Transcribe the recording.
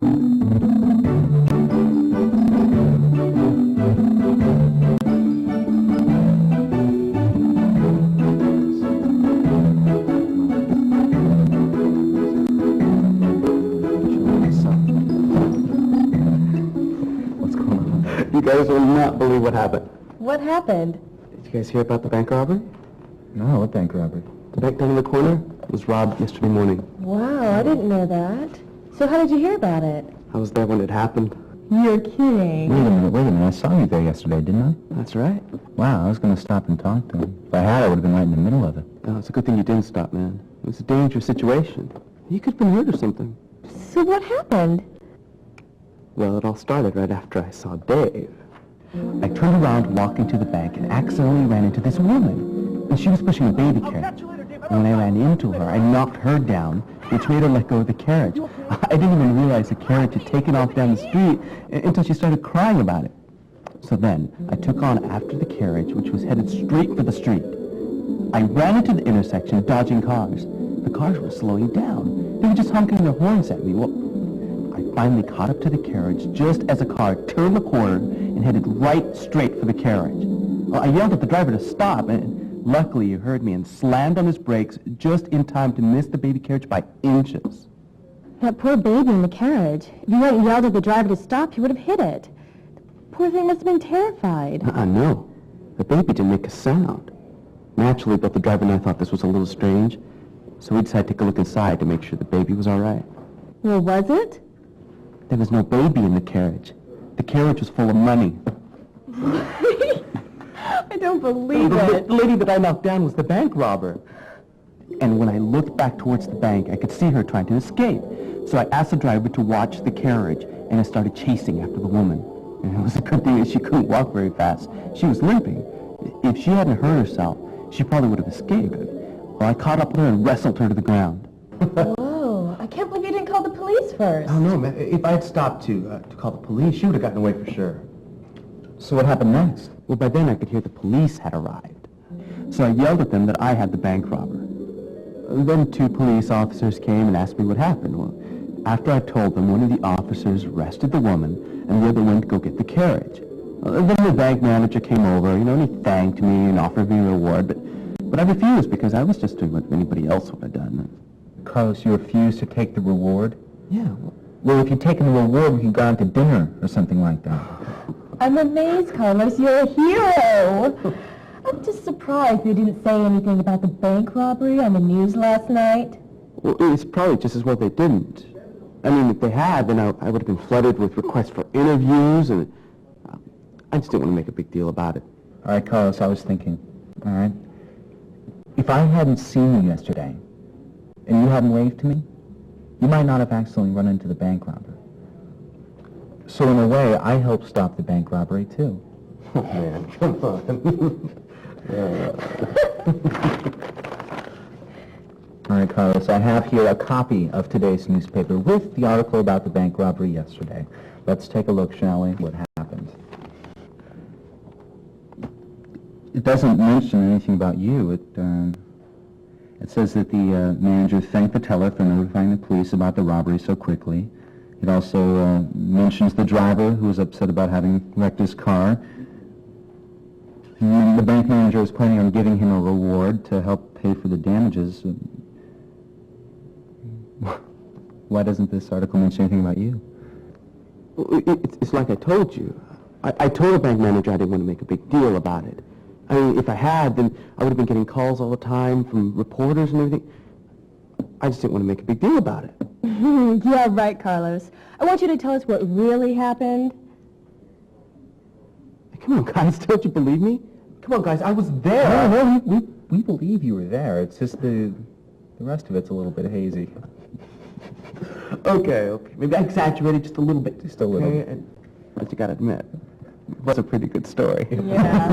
You guys will not believe what happened. What happened? Did you guys hear about the bank robbery? No, what bank robbery? The bank down in the corner was robbed yesterday morning. Wow, I didn't know that. So how did you hear about it? I was there when it happened. You're kidding. Wait a minute. I saw you there yesterday, didn't I? That's right. Wow, I was going to stop and talk to him. If I had, I would have been right in the middle of it. Oh, it's a good thing you didn't stop, man. It was a dangerous situation. You could have been hurt or something. So what happened? Well, it all started right after I saw Dave. I turned around, walked into the bank, and accidentally ran into this woman. And she was pushing a baby carriage. And when I ran into her, I knocked her down, which made her let go of the carriage. I didn't even realize the carriage had taken off down the street until she started crying about it. So then, I took on after the carriage, which was headed straight for the street. I ran into the intersection, dodging cars. The cars were slowing down. They were just honking their horns at me. Well, I finally caught up to the carriage just as a car turned the corner and headed right straight for the carriage. Well, I yelled at the driver to stop, and luckily he heard me and slammed on his brakes just in time to miss the baby carriage by inches. That poor baby in the carriage. If you hadn't yelled at the driver to stop, he would have hit it. The poor thing must have been terrified. No. The baby didn't make a sound. Naturally, both the driver and I thought this was a little strange, so we decided to take a look inside to make sure the baby was all right. Well, was it? There was no baby in the carriage. The carriage was full of money. I don't believe it. The lady that I knocked down was the bank robber. And when I looked back towards the bank, I could see her trying to escape. So I asked the driver to watch the carriage, and I started chasing after the woman. And it was a good thing that she couldn't walk very fast. She was limping. If she hadn't hurt herself, she probably would have escaped. Well, I caught up with her and wrestled her to the ground. Whoa, I can't believe you didn't call the police first. Oh, no, man. If I had stopped to call the police, she would have gotten away for sure. So what happened next? Well, by then I could hear the police had arrived. So I yelled at them that I had the bank robber. Then 2 police officers came and asked me what happened. Well, after I told them, one of the officers arrested the woman, and the other went to go get the carriage. Then the bank manager came over, and he thanked me and offered me a reward, but I refused because I was just doing what anybody else would have done. Carlos, you refused to take the reward? Yeah. Well, if you'd taken the reward, we could go out to dinner or something like that. I'm amazed, Carlos. You're a hero. I'm just surprised they didn't say anything about the bank robbery on the news last night. Well, it's probably just as well they didn't. I mean, if they had, then I would have been flooded with requests for interviews, and I just didn't want to make a big deal about it. All right, Carlos, I was thinking, all right? If I hadn't seen you yesterday, and you hadn't waved to me, you might not have accidentally run into the bank robber. So in a way, I helped stop the bank robbery, too. Oh, man, come on. All right, Carlos, I have here a copy of today's newspaper with the article about the bank robbery yesterday. Let's take a look, shall we, what happened. It doesn't mention anything about you. It says that the manager thanked the teller for notifying the police about the robbery so quickly. It also mentions the driver who was upset about having wrecked his car. And the bank manager is planning on giving him a reward to help pay for the damages. Why doesn't this article mention anything about you? Well, it's like I told you. I told the bank manager I didn't want to make a big deal about it. I mean, if I had, then I would have been getting calls all the time from reporters and everything. I just didn't want to make a big deal about it. Yeah, right, Carlos. I want you to tell us what really happened. Hey, come on, guys. Don't you believe me? Come on, guys. I was there. No, we believe you were there. It's just the rest of it's a little bit hazy. Okay. Maybe I exaggerated just a little bit. Just a little. Okay, but you gotta admit, it was a pretty good story. Yeah.